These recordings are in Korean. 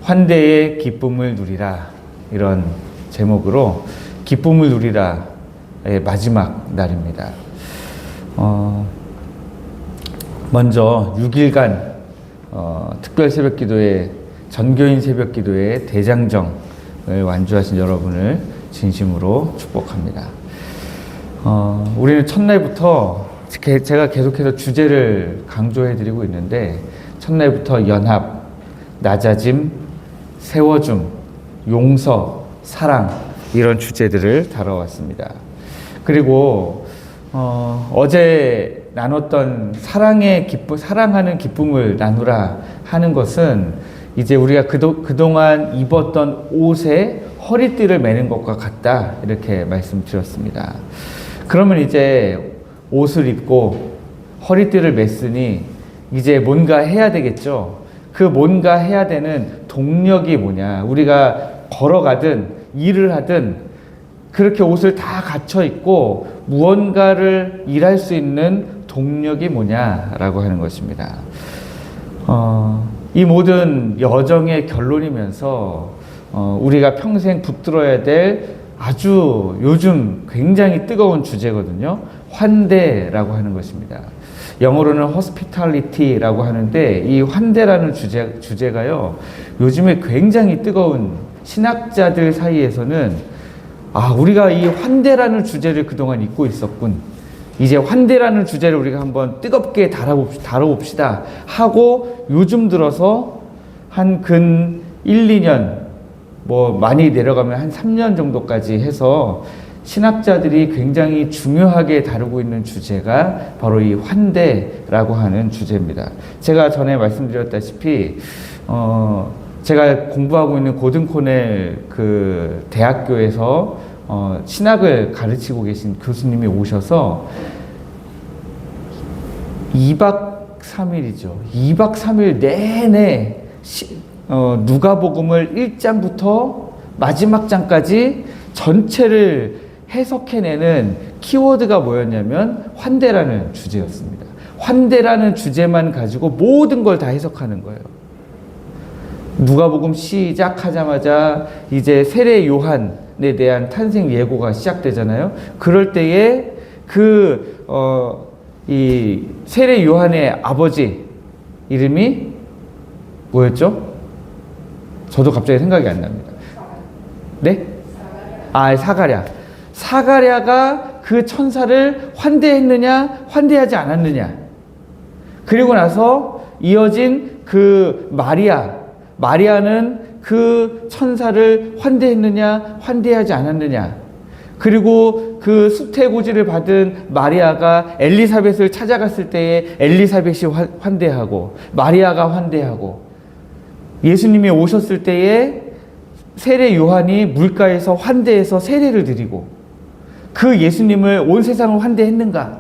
환대의 기쁨을 누리라, 이런 제목으로 기쁨을 누리라의 마지막 날입니다. 먼저 6일간 특별 새벽기도회, 전교인 새벽기도회 대장정을 완주하신 여러분을 진심으로 축복합니다. 우리는 첫날부터 제가 계속해서 주제를 강조해드리고 있는데, 첫날부터 연합, 낮아짐, 세워줌, 용서, 사랑, 이런 주제들을 다뤄왔습니다. 그리고 어제 나눴던 사랑하는 기쁨을 나누라 하는 것은 이제 우리가 그동안 입었던 옷에 허리띠를 매는 것과 같다, 이렇게 말씀드렸습니다. 그러면 이제 옷을 입고 허리띠를 맸으니 이제 뭔가 해야 되겠죠. 그 뭔가 해야 되는 동력이 뭐냐, 우리가 걸어가든 일을 하든 그렇게 옷을 다 갖춰 입고 무언가를 일할 수 있는 동력이 뭐냐라고 하는 것입니다. 이 모든 여정의 결론이면서 우리가 평생 붙들어야 될 아주 요즘 굉장히 뜨거운 주제거든요. 환대라고 하는 것입니다. 영어로는 hospitality라고 하는데, 이 환대라는 주제가요, 요즘에 굉장히 뜨거운, 신학자들 사이에서는 우리가 이 환대라는 주제를 그동안 잊고 있었군, 이제 환대라는 주제를 우리가 한번 뜨겁게 다뤄봅시다 하고, 요즘 들어서 한 근 1, 2년, 많이 내려가면 한 3년 정도까지 해서 신학자들이 굉장히 중요하게 다루고 있는 주제가 바로 이 환대라고 하는 주제입니다. 제가 전에 말씀드렸다시피 제가 공부하고 있는 고든코넬 그 대학교에서 신학을 가르치고 계신 교수님이 오셔서 2박 3일이죠. 2박 3일 내내 누가복음을 1장부터 마지막 장까지 전체를 해석해내는 키워드가 뭐였냐면 환대라는 주제였습니다. 환대라는 주제만 가지고 모든 걸 다 해석하는 거예요. 누가복음 시작하자마자 이제 세례 요한에 대한 탄생 예고가 시작되잖아요. 그럴 때에 이 세례 요한의 아버지 이름이 뭐였죠? 저도 갑자기 생각이 안 납니다. 네? 사가랴. 사가랴가 그 천사를 환대했느냐, 환대하지 않았느냐. 그리고 나서 이어진 그 마리아는 그 천사를 환대했느냐, 환대하지 않았느냐. 그리고 그 수태고지를 받은 마리아가 엘리사벳을 찾아갔을 때에 엘리사벳이 환대하고, 마리아가 환대하고, 예수님이 오셨을 때에 세례 요한이 물가에서 환대해서 세례를 드리고, 그 예수님을 온 세상을 환대했는가?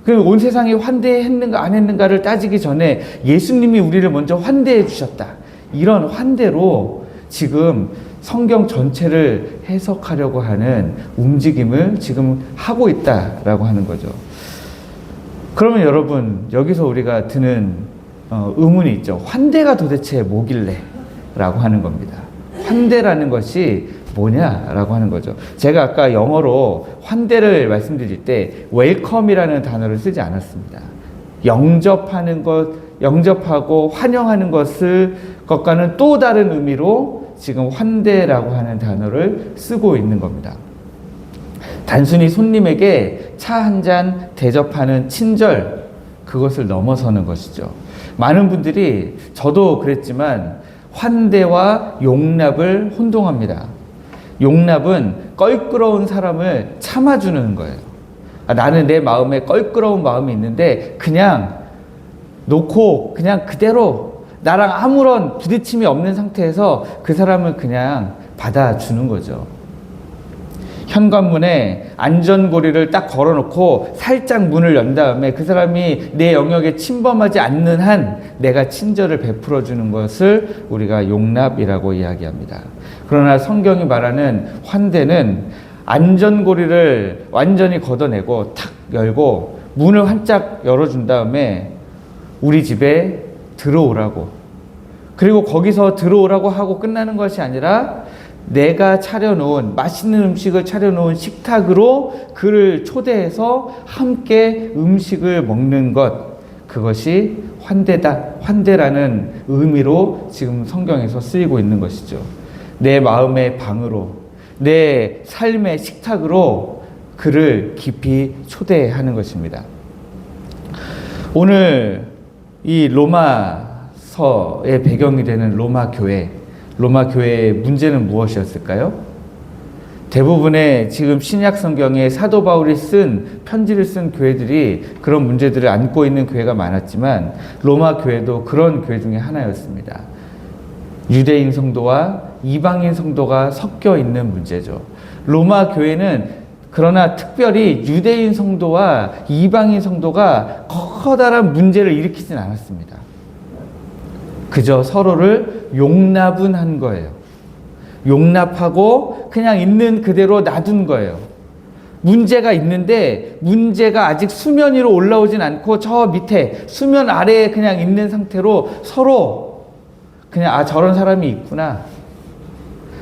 그 온 세상이 환대했는가 안 했는가를 따지기 전에 예수님이 우리를 먼저 환대해 주셨다. 이런 환대로 지금 성경 전체를 해석하려고 하는 움직임을 지금 하고 있다라고 하는 거죠. 그러면 여러분, 여기서 우리가 드는 의문이 있죠. 환대가 도대체 뭐길래? 라고 하는 겁니다. 환대라는 것이 뭐냐라고 하는 거죠. 제가 아까 영어로 환대를 말씀드릴 때 웰컴이라는 단어를 쓰지 않았습니다. 영접하고 환영하는 것과는 또 다른 의미로 지금 환대라고 하는 단어를 쓰고 있는 겁니다. 단순히 손님에게 차 한 잔 대접하는 친절, 그것을 넘어서는 것이죠. 많은 분들이, 저도 그랬지만, 환대와 용납을 혼동합니다. 용납은 껄끄러운 사람을 참아주는 거예요. 나는 내 마음에 껄끄러운 마음이 있는데 그냥 놓고 그냥 그대로 나랑 아무런 부딪힘이 없는 상태에서 그 사람을 그냥 받아주는 거죠. 현관문에 안전고리를 딱 걸어놓고 살짝 문을 연 다음에 그 사람이 내 영역에 침범하지 않는 한 내가 친절을 베풀어주는 것을 우리가 용납이라고 이야기합니다. 그러나 성경이 말하는 환대는 안전고리를 완전히 걷어내고 탁 열고 문을 활짝 열어준 다음에 우리 집에 들어오라고, 그리고 거기서 들어오라고 하고 끝나는 것이 아니라 내가 차려놓은 맛있는 음식을 차려놓은 식탁으로 그를 초대해서 함께 음식을 먹는 것, 그것이 환대라는 의미로 지금 성경에서 쓰이고 있는 것이죠. 내 마음의 방으로, 내 삶의 식탁으로 그를 깊이 초대하는 것입니다. 오늘 이 로마서의 배경이 되는 로마 교회의 문제는 무엇이었을까요? 대부분의 지금 신약 성경에 사도 바울이 쓴 편지를 쓴 교회들이 그런 문제들을 안고 있는 교회가 많았지만 로마 교회도 그런 교회 중에 하나였습니다. 유대인 성도와 이방인 성도가 섞여 있는 문제죠. 로마 교회는 그러나 특별히 유대인 성도와 이방인 성도가 커다란 문제를 일으키진 않았습니다. 그저 서로를 용납은 한 거예요. 용납하고 그냥 있는 그대로 놔둔 거예요. 문제가 있는데 문제가 아직 수면 위로 올라오진 않고 저 밑에 수면 아래에 그냥 있는 상태로 서로 그냥 저런 사람이 있구나.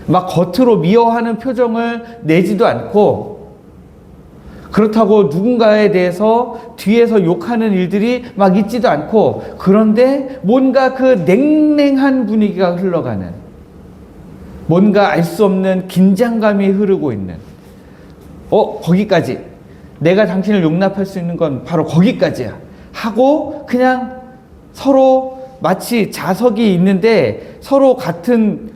막 겉으로 미워하는 표정을 내지도 않고, 그렇다고 누군가에 대해서 뒤에서 욕하는 일들이 막 있지도 않고, 그런데 뭔가 그 냉랭한 분위기가 흘러가는, 뭔가 알 수 없는 긴장감이 흐르고 있는, 거기까지 내가 당신을 용납할 수 있는 건 바로 거기까지야 하고 그냥 서로 마치 자석이 있는데 서로 같은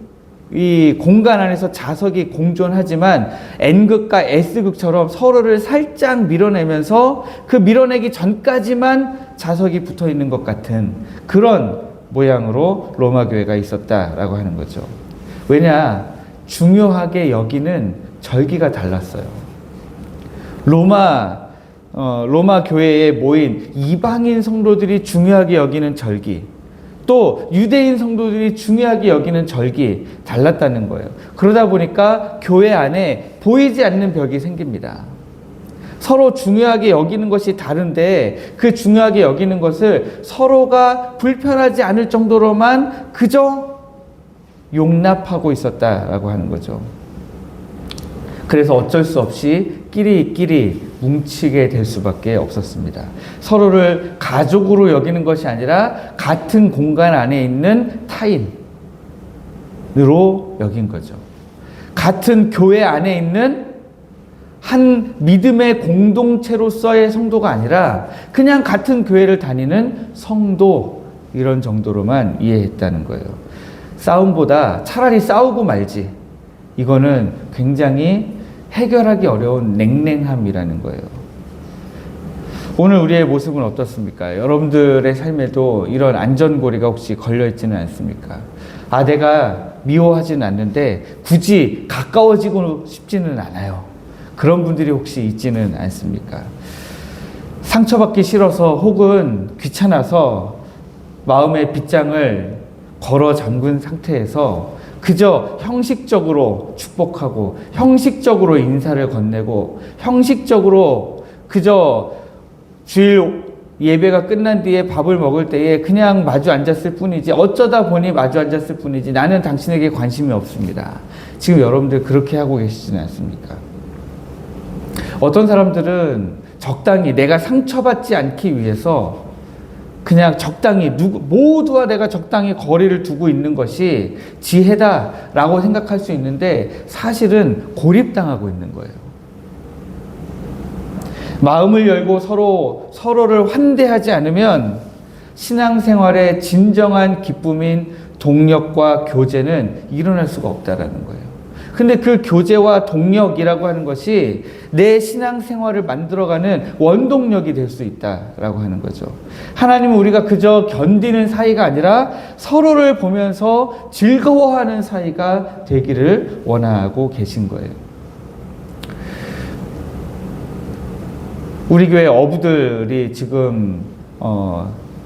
이 공간 안에서 자석이 공존하지만 N극과 S극처럼 서로를 살짝 밀어내면서 그 밀어내기 전까지만 자석이 붙어 있는 것 같은 그런 모양으로 로마 교회가 있었다라고 하는 거죠. 왜냐? 중요하게 여기는 절기가 달랐어요. 로마 교회에 모인 이방인 성도들이 중요하게 여기는 절기, 또 유대인 성도들이 중요하게 여기는 절기 달랐다는 거예요. 그러다 보니까 교회 안에 보이지 않는 벽이 생깁니다. 서로 중요하게 여기는 것이 다른데 그 중요하게 여기는 것을 서로가 불편하지 않을 정도로만 그저 용납하고 있었다라고 하는 거죠. 그래서 어쩔 수 없이 끼리끼리 뭉치게 될 수밖에 없었습니다. 서로를 가족으로 여기는 것이 아니라 같은 공간 안에 있는 타인으로 여긴 거죠. 같은 교회 안에 있는 한 믿음의 공동체로서의 성도가 아니라 그냥 같은 교회를 다니는 성도, 이런 정도로만 이해했다는 거예요. 싸움보다 차라리 싸우고 말지, 이거는 굉장히 해결하기 어려운 냉랭함이라는 거예요. 오늘 우리의 모습은 어떻습니까? 여러분들의 삶에도 이런 안전고리가 혹시 걸려있지는 않습니까? 내가 미워하지는 않는데 굳이 가까워지고 싶지는 않아요. 그런 분들이 혹시 있지는 않습니까? 상처받기 싫어서 혹은 귀찮아서 마음의 빗장을 걸어 잠근 상태에서 그저 형식적으로 축복하고 형식적으로 인사를 건네고 형식적으로 그저 주일 예배가 끝난 뒤에 밥을 먹을 때에 그냥 마주 앉았을 뿐이지, 어쩌다 보니 마주 앉았을 뿐이지, 나는 당신에게 관심이 없습니다. 지금 여러분들 그렇게 하고 계시지는 않습니까? 어떤 사람들은 적당히 내가 상처받지 않기 위해서 그냥 적당히 모두와 내가 적당히 거리를 두고 있는 것이 지혜다라고 생각할 수 있는데 사실은 고립당하고 있는 거예요. 마음을 열고 서로를 환대하지 않으면 신앙생활의 진정한 기쁨인 동력과 교제는 일어날 수가 없다라는 거예요. 근데 그 교제와 동력이라고 하는 것이 내 신앙생활을 만들어가는 원동력이 될 수 있다라고 하는 거죠. 하나님은 우리가 그저 견디는 사이가 아니라 서로를 보면서 즐거워하는 사이가 되기를 원하고 계신 거예요. 우리 교회 어부들이 지금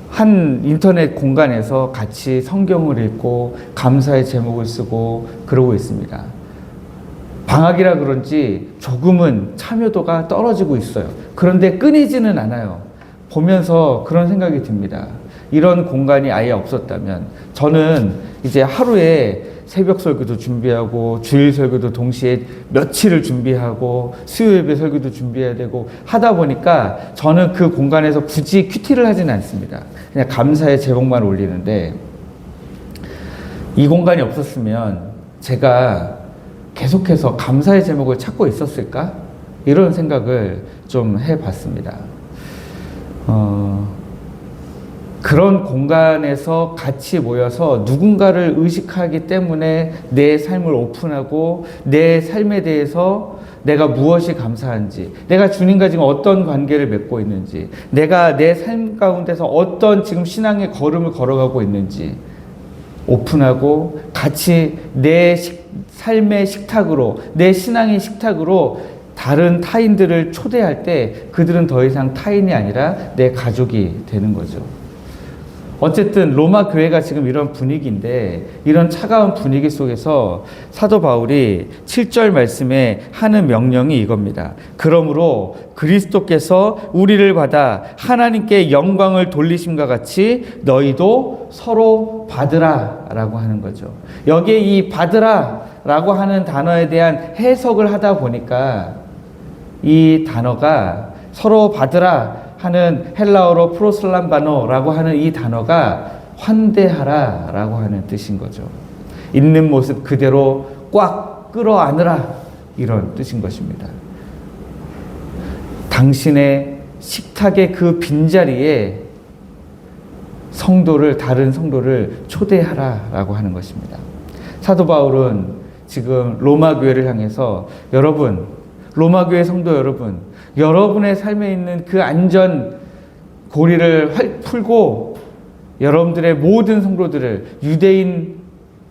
한 인터넷 공간에서 같이 성경을 읽고 감사의 제목을 쓰고 그러고 있습니다. 방학이라 그런지 조금은 참여도가 떨어지고 있어요. 그런데 끊이지는 않아요. 보면서 그런 생각이 듭니다. 이런 공간이 아예 없었다면 저는 이제 하루에 새벽 설교도 준비하고 주일 설교도 동시에 며칠을 준비하고 수요 예배 설교도 준비해야 되고 하다 보니까 저는 그 공간에서 굳이 큐티를 하지는 않습니다. 그냥 감사의 제목만 올리는데, 이 공간이 없었으면 제가 계속해서 감사의 제목을 찾고 있었을까? 이런 생각을 좀 해봤습니다. 그런 공간에서 같이 모여서 누군가를 의식하기 때문에 내 삶을 오픈하고 내 삶에 대해서 내가 무엇이 감사한지, 내가 주님과 지금 어떤 관계를 맺고 있는지, 내가 내 삶 가운데서 어떤 지금 신앙의 걸음을 걸어가고 있는지 오픈하고 같이 내 삶의 식탁으로, 내 신앙의 식탁으로 다른 타인들을 초대할 때 그들은 더 이상 타인이 아니라 내 가족이 되는 거죠. 어쨌든 로마 교회가 지금 이런 분위기인데, 이런 차가운 분위기 속에서 사도 바울이 7절 말씀에 하는 명령이 이겁니다. 그러므로 그리스도께서 우리를 받아 하나님께 영광을 돌리심과 같이 너희도 서로 받으라 라고 하는 거죠. 여기에 이 받으라 라고 하는 단어에 대한 해석을 하다 보니까 이 단어가 서로 받으라 하는 헬라어로 프로슬람바노라고 하는 이 단어가 환대하라 라고 하는 뜻인 거죠. 있는 모습 그대로 꽉 끌어안으라, 이런 뜻인 것입니다. 당신의 식탁의 그 빈자리에 다른 성도를 초대하라 라고 하는 것입니다. 사도 바울은 지금 로마 교회를 향해서, 여러분, 로마 교회 성도 여러분, 여러분의 삶에 있는 그 안전 고리를 풀고 여러분들의 모든 성도들을, 유대인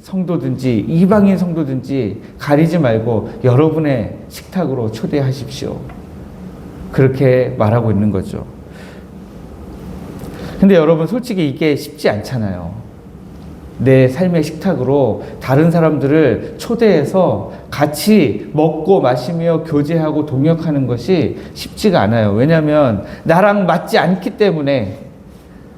성도든지 이방인 성도든지 가리지 말고 여러분의 식탁으로 초대하십시오. 그렇게 말하고 있는 거죠. 근데 여러분, 솔직히 이게 쉽지 않잖아요. 내 삶의 식탁으로 다른 사람들을 초대해서 같이 먹고 마시며 교제하고 동역하는 것이 쉽지가 않아요. 왜냐하면 나랑 맞지 않기 때문에,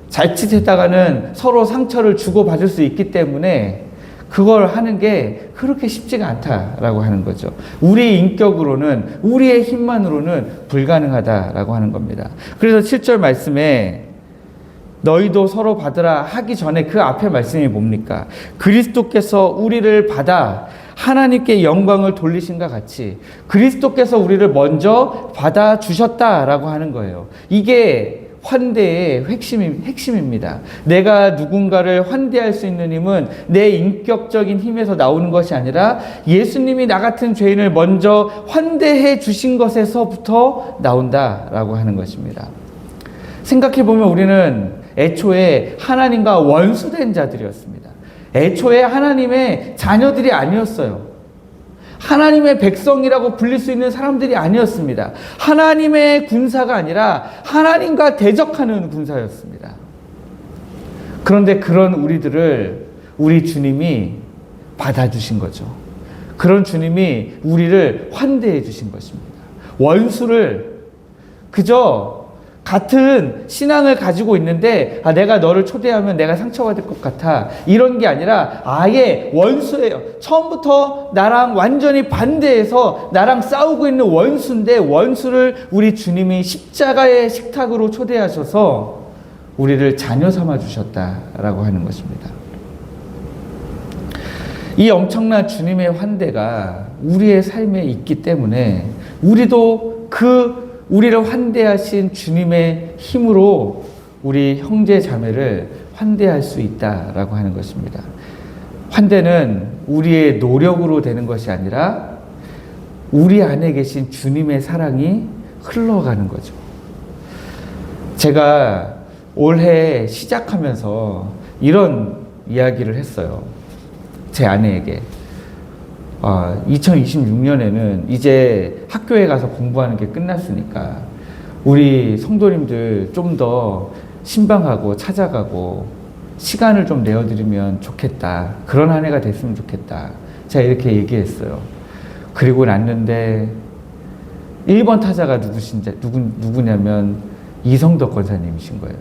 자칫했다가는 서로 상처를 주고받을 수 있기 때문에 그걸 하는 게 그렇게 쉽지가 않다라고 하는 거죠. 우리의 인격으로는, 우리의 힘만으로는 불가능하다라고 하는 겁니다. 그래서 7절 말씀에 너희도 서로 받으라 하기 전에 그 앞에 말씀이 뭡니까? 그리스도께서 우리를 받아 하나님께 영광을 돌리신과 같이 그리스도께서 우리를 먼저 받아 주셨다라고 하는 거예요. 이게 환대의 핵심입니다. 내가 누군가를 환대할 수 있는 힘은 내 인격적인 힘에서 나오는 것이 아니라 예수님이 나 같은 죄인을 먼저 환대해 주신 것에서부터 나온다라고 하는 것입니다. 생각해 보면 우리는 애초에 하나님과 원수된 자들이었습니다. 애초에 하나님의 자녀들이 아니었어요. 하나님의 백성이라고 불릴 수 있는 사람들이 아니었습니다. 하나님의 군사가 아니라 하나님과 대적하는 군사였습니다. 그런데 그런 우리들을 우리 주님이 받아주신 거죠. 그런 주님이 우리를 환대해 주신 것입니다. 원수를 그저 같은 신앙을 가지고 있는데 내가 너를 초대하면 내가 상처받을 것 같아, 이런 게 아니라 아예 원수예요. 처음부터 나랑 완전히 반대해서 나랑 싸우고 있는 원수인데, 원수를 우리 주님이 십자가의 식탁으로 초대하셔서 우리를 자녀 삼아 주셨다라고 하는 것입니다. 이 엄청난 주님의 환대가 우리의 삶에 있기 때문에 우리도 우리를 환대하신 주님의 힘으로 우리 형제 자매를 환대할 수 있다라고 하는 것입니다. 환대는 우리의 노력으로 되는 것이 아니라 우리 안에 계신 주님의 사랑이 흘러가는 거죠. 제가 올해 시작하면서 이런 이야기를 했어요. 제 아내에게. 2026년에는 이제 학교에 가서 공부하는 게 끝났으니까 우리 성도님들 좀 더 신방하고 찾아가고 시간을 좀 내어드리면 좋겠다. 그런 한 해가 됐으면 좋겠다. 제가 이렇게 얘기했어요. 그리고 났는데 1번 타자가 누구냐면 이성덕 권사님이신 거예요.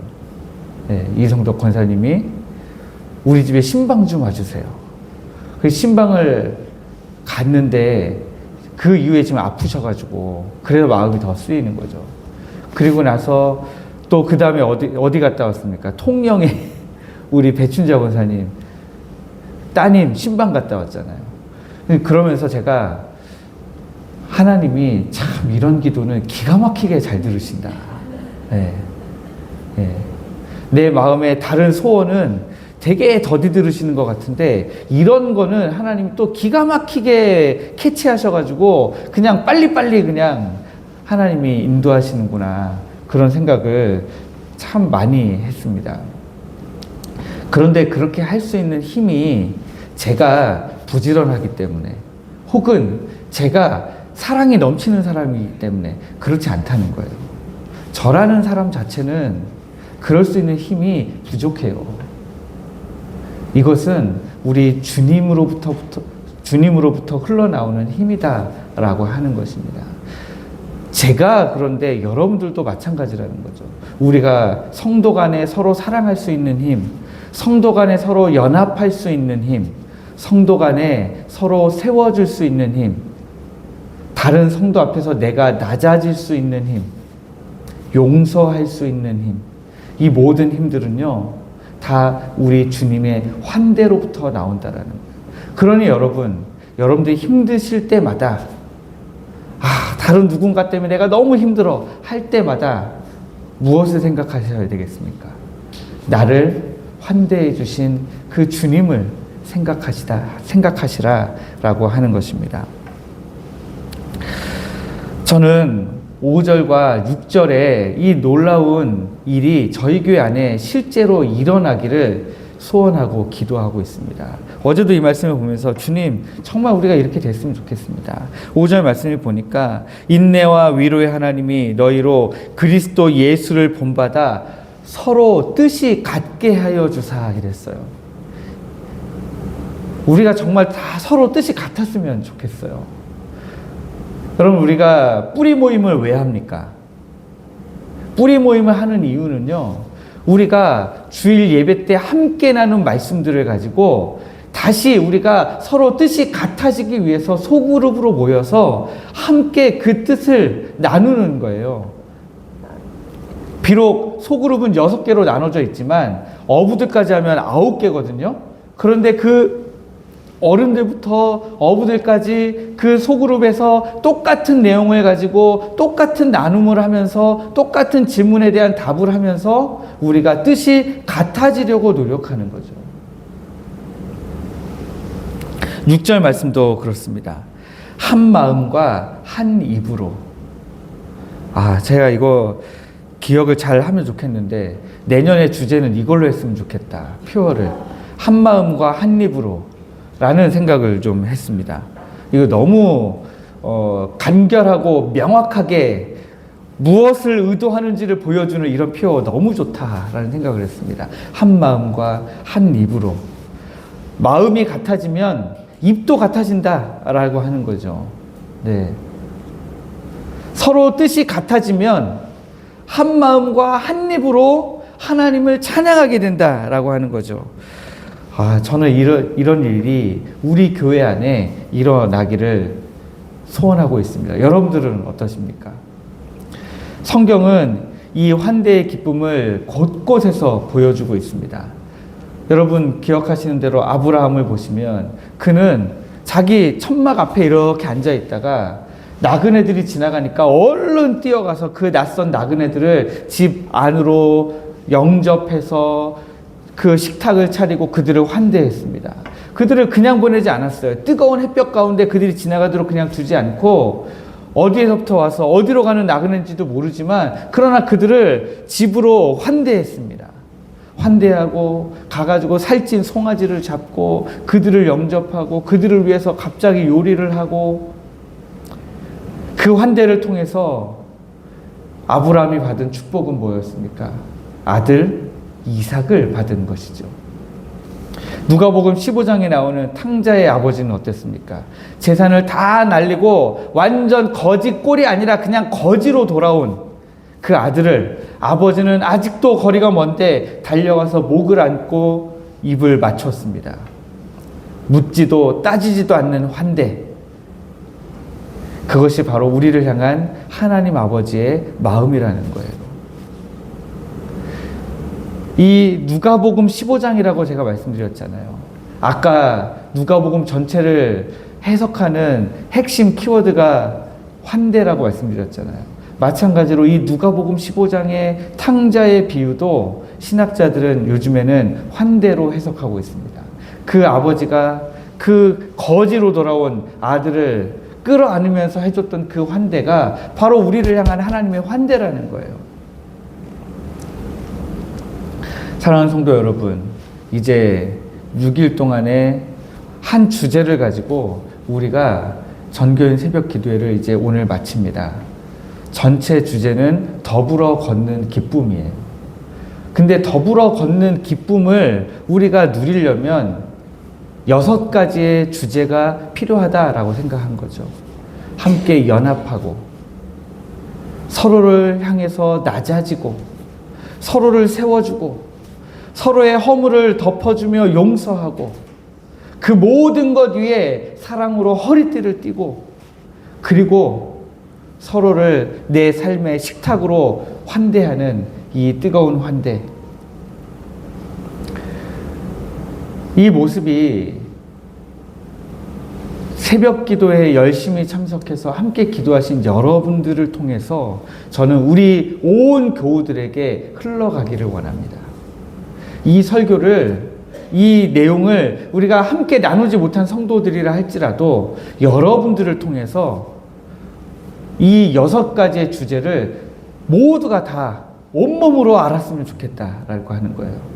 네, 이성덕 권사님이 우리 집에 신방 좀 와주세요. 그 신방을 갔는데 그 이후에 지금 아프셔가지고 그래서 마음이 더 쓰이는 거죠. 그리고 나서 또 그 다음에 어디 갔다 왔습니까? 통영에 우리 배춘자 권사님 따님 신방 갔다 왔잖아요. 그러면서 제가 하나님이 참 이런 기도는 기가 막히게 잘 들으신다. 네. 네. 내 마음의 다른 소원은 되게 더디 들으시는 것 같은데 이런 거는 하나님이 또 기가 막히게 캐치하셔가지고 그냥 빨리빨리 그냥 하나님이 인도하시는구나 그런 생각을 참 많이 했습니다. 그런데 그렇게 할 수 있는 힘이 제가 부지런하기 때문에 혹은 제가 사랑이 넘치는 사람이기 때문에 그렇지 않다는 거예요. 저라는 사람 자체는 그럴 수 있는 힘이 부족해요. 이것은 우리 주님으로부터 흘러나오는 힘이다라고 하는 것입니다. 제가 그런데 여러분들도 마찬가지라는 거죠. 우리가 성도 간에 서로 사랑할 수 있는 힘, 성도 간에 서로 연합할 수 있는 힘, 성도 간에 서로 세워줄 수 있는 힘, 다른 성도 앞에서 내가 낮아질 수 있는 힘, 용서할 수 있는 힘, 이 모든 힘들은요 다 우리 주님의 환대로부터 나온다라는 거예요. 그러니 여러분들이 힘드실 때마다 다른 누군가 때문에 내가 너무 힘들어 할 때마다 무엇을 생각하셔야 되겠습니까? 나를 환대해 주신 그 주님을 생각하시라라고 하는 것입니다. 저는 5절과 6절에 이 놀라운 일이 저희 교회 안에 실제로 일어나기를 소원하고 기도하고 있습니다. 어제도 이 말씀을 보면서 주님 정말 우리가 이렇게 됐으면 좋겠습니다. 5절 말씀을 보니까 인내와 위로의 하나님이 너희로 그리스도 예수를 본받아 서로 뜻이 같게 하여 주사 이랬어요. 우리가 정말 다 서로 뜻이 같았으면 좋겠어요. 여러분 우리가 뿌리 모임을 왜 합니까? 뿌리 모임을 하는 이유는요, 우리가 주일 예배 때 함께 나눈 말씀들을 가지고 다시 우리가 서로 뜻이 같아지기 위해서 소그룹으로 모여서 함께 그 뜻을 나누는 거예요. 비록 소그룹은 6개로 나눠져 있지만 어부들까지 하면 9개거든요. 그런데 그 어른들부터 어부들까지 그 소그룹에서 똑같은 내용을 가지고 똑같은 나눔을 하면서 똑같은 질문에 대한 답을 하면서 우리가 뜻이 같아지려고 노력하는 거죠. 6절 말씀도 그렇습니다. 한 마음과 한 입으로. 제가 이거 기억을 잘 하면 좋겠는데 내년의 주제는 이걸로 했으면 좋겠다. 표어를. 한 마음과 한 입으로 라는 생각을 좀 했습니다. 이거 너무 간결하고 명확하게 무엇을 의도하는지를 보여주는 이런 표현 너무 좋다라는 생각을 했습니다. 한 마음과 한 입으로. 마음이 같아지면 입도 같아진다라고 하는 거죠. 네. 서로 뜻이 같아지면 한 마음과 한 입으로 하나님을 찬양하게 된다라고 하는 거죠. 저는 이런 일이 우리 교회 안에 일어나기를 소원하고 있습니다. 여러분들은 어떠십니까? 성경은 이 환대의 기쁨을 곳곳에서 보여주고 있습니다. 여러분 기억하시는 대로 아브라함을 보시면 그는 자기 천막 앞에 이렇게 앉아 있다가 나그네들이 지나가니까 얼른 뛰어가서 그 낯선 나그네들을 집 안으로 영접해서 그 식탁을 차리고 그들을 환대했습니다. 그들을 그냥 보내지 않았어요. 뜨거운 햇볕 가운데 그들이 지나가도록 그냥 두지 않고 어디에서부터 와서 어디로 가는 나그네인지도 모르지만 그러나 그들을 집으로 환대했습니다. 환대하고 가가지고 살찐 송아지를 잡고 그들을 영접하고 그들을 위해서 갑자기 요리를 하고 그 환대를 통해서 아브라함이 받은 축복은 뭐였습니까? 아들 이삭을 받은 것이죠. 누가복음 15장에 나오는 탕자의 아버지는 어땠습니까? 재산을 다 날리고 완전 거지 꼴이 아니라 그냥 거지로 돌아온 그 아들을 아버지는 아직도 거리가 먼데 달려가서 목을 안고 입을 맞췄습니다. 묻지도 따지지도 않는 환대. 그것이 바로 우리를 향한 하나님 아버지의 마음이라는 거예요. 이 누가복음 15장이라고 제가 말씀드렸잖아요. 아까 누가복음 전체를 해석하는 핵심 키워드가 환대라고 말씀드렸잖아요. 마찬가지로 이 누가복음 15장의 탕자의 비유도 신학자들은 요즘에는 환대로 해석하고 있습니다. 그 아버지가 그 거지로 돌아온 아들을 끌어안으면서 해줬던 그 환대가 바로 우리를 향한 하나님의 환대라는 거예요. 사랑하는 성도 여러분, 이제 6일 동안의 한 주제를 가지고 우리가 전교인 새벽 기도회를 이제 오늘 마칩니다. 전체 주제는 더불어 걷는 기쁨이에요. 근데 더불어 걷는 기쁨을 우리가 누리려면 6가지의 주제가 필요하다라고 생각한 거죠. 함께 연합하고, 서로를 향해서 낮아지고, 서로를 세워주고, 서로의 허물을 덮어주며 용서하고, 그 모든 것 위에 사랑으로 허리띠를 띠고, 그리고 서로를 내 삶의 식탁으로 환대하는 이 뜨거운 환대. 이 모습이 새벽 기도에 열심히 참석해서 함께 기도하신 여러분들을 통해서 저는 우리 온 교우들에게 흘러가기를 원합니다. 이 설교를, 이 내용을 우리가 함께 나누지 못한 성도들이라 할지라도 여러분들을 통해서 이 6가지의 주제를 모두가 다 온몸으로 알았으면 좋겠다라고 하는 거예요.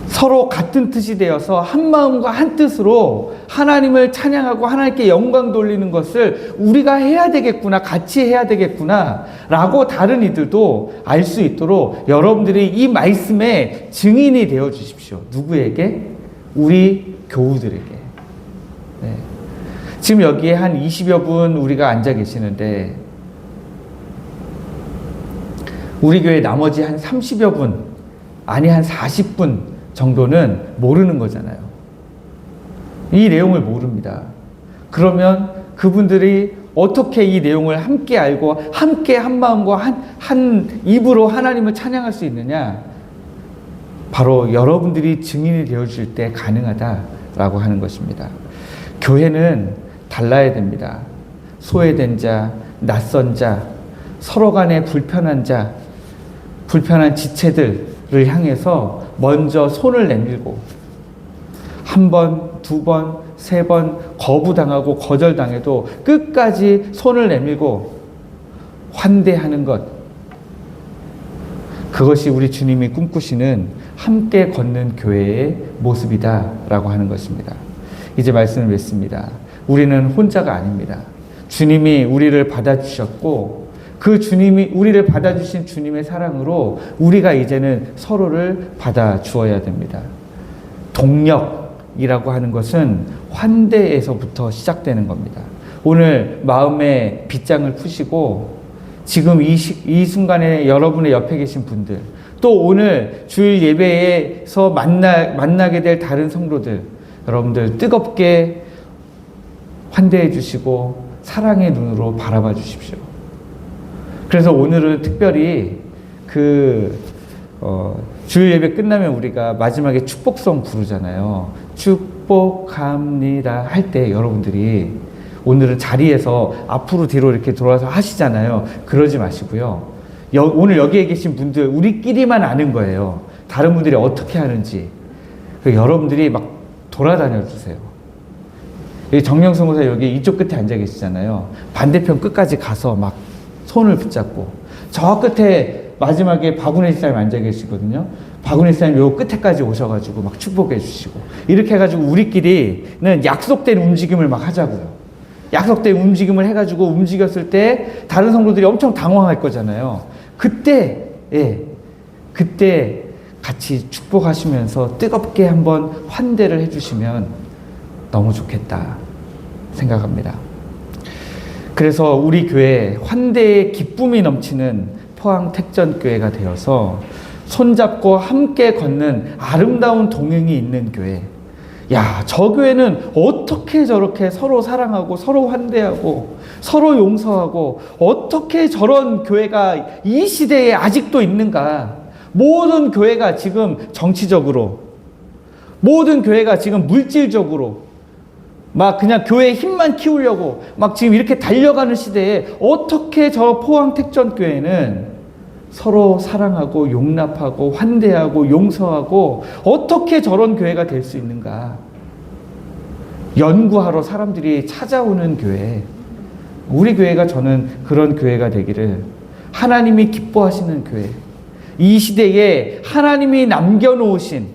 서로 같은 뜻이 되어서 한 마음과 한 뜻으로 하나님을 찬양하고 하나님께 영광 돌리는 것을 우리가 해야 되겠구나, 같이 해야 되겠구나 라고 다른 이들도 알 수 있도록 여러분들이 이 말씀의 증인이 되어 주십시오. 누구에게? 우리 교우들에게. 네. 지금 여기에 한 20여 분 우리가 앉아 계시는데 우리 교회 나머지 한 30여 분, 아니 한 40분 정도는 모르는 거잖아요. 이 내용을 모릅니다. 그러면 그분들이 어떻게 이 내용을 함께 알고 함께 한 마음과 한 입으로 하나님을 찬양할 수 있느냐? 바로 여러분들이 증인이 되어줄 때 가능하다라고 하는 것입니다. 교회는 달라야 됩니다. 소외된 자, 낯선 자, 서로 간에 불편한 자, 불편한 지체들을 향해서 먼저 손을 내밀고 한 번, 두 번, 세 번 거부당하고 거절당해도 끝까지 손을 내밀고 환대하는 것, 그것이 우리 주님이 꿈꾸시는 함께 걷는 교회의 모습이다라고 하는 것입니다. 이제 말씀을 맺습니다. 우리는 혼자가 아닙니다. 주님이 우리를 받아주셨고 그 주님이 우리를 받아주신 주님의 사랑으로 우리가 이제는 서로를 받아주어야 됩니다. 동력이라고 하는 것은 환대에서부터 시작되는 겁니다. 오늘 마음의 빗장을 푸시고 지금 이 순간에 여러분의 옆에 계신 분들, 또 오늘 주일 예배에서 만나게 될 다른 성도들, 여러분들 뜨겁게 환대해 주시고 사랑의 눈으로 바라봐 주십시오. 그래서 오늘은 특별히 주일 예배 끝나면 우리가 마지막에 축복성 부르잖아요. 축복합니다 할 때 여러분들이 오늘은 자리에서 앞으로 뒤로 이렇게 돌아서 하시잖아요. 그러지 마시고요. 오늘 여기에 계신 분들 우리끼리만 아는 거예요. 다른 분들이 어떻게 하는지. 여러분들이 막 돌아다녀 주세요. 정명수 목사 여기 이쪽 끝에 앉아 계시잖아요. 반대편 끝까지 가서 막 손을 붙잡고, 저 끝에 마지막에 박은혜 집사님 앉아 계시거든요. 박은혜 집사님 요 끝에까지 오셔가지고 막 축복해 주시고, 이렇게 해가지고 우리끼리는 약속된 움직임을 막 하자고요. 약속된 움직임을 해가지고 움직였을 때 다른 성도들이 엄청 당황할 거잖아요. 그때 같이 축복하시면서 뜨겁게 한번 환대를 해주시면 너무 좋겠다 생각합니다. 그래서 우리 교회 환대의 기쁨이 넘치는 포항 택전교회가 되어서 손잡고 함께 걷는 아름다운 동행이 있는 교회. 야, 저 교회는 어떻게 저렇게 서로 사랑하고 서로 환대하고 서로 용서하고 어떻게 저런 교회가 이 시대에 아직도 있는가? 모든 교회가 지금 정치적으로, 모든 교회가 지금 물질적으로 막 그냥 교회의 힘만 키우려고 막 지금 이렇게 달려가는 시대에 어떻게 저 포항 택전교회는 서로 사랑하고 용납하고 환대하고 용서하고 어떻게 저런 교회가 될 수 있는가? 연구하러 사람들이 찾아오는 교회. 우리 교회가 저는 그런 교회가 되기를, 하나님이 기뻐하시는 교회, 이 시대에 하나님이 남겨놓으신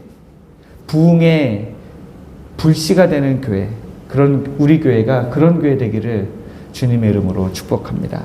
부흥의 불씨가 되는 교회, 그런 우리 교회가 그런 교회 되기를 주님의 이름으로 축복합니다.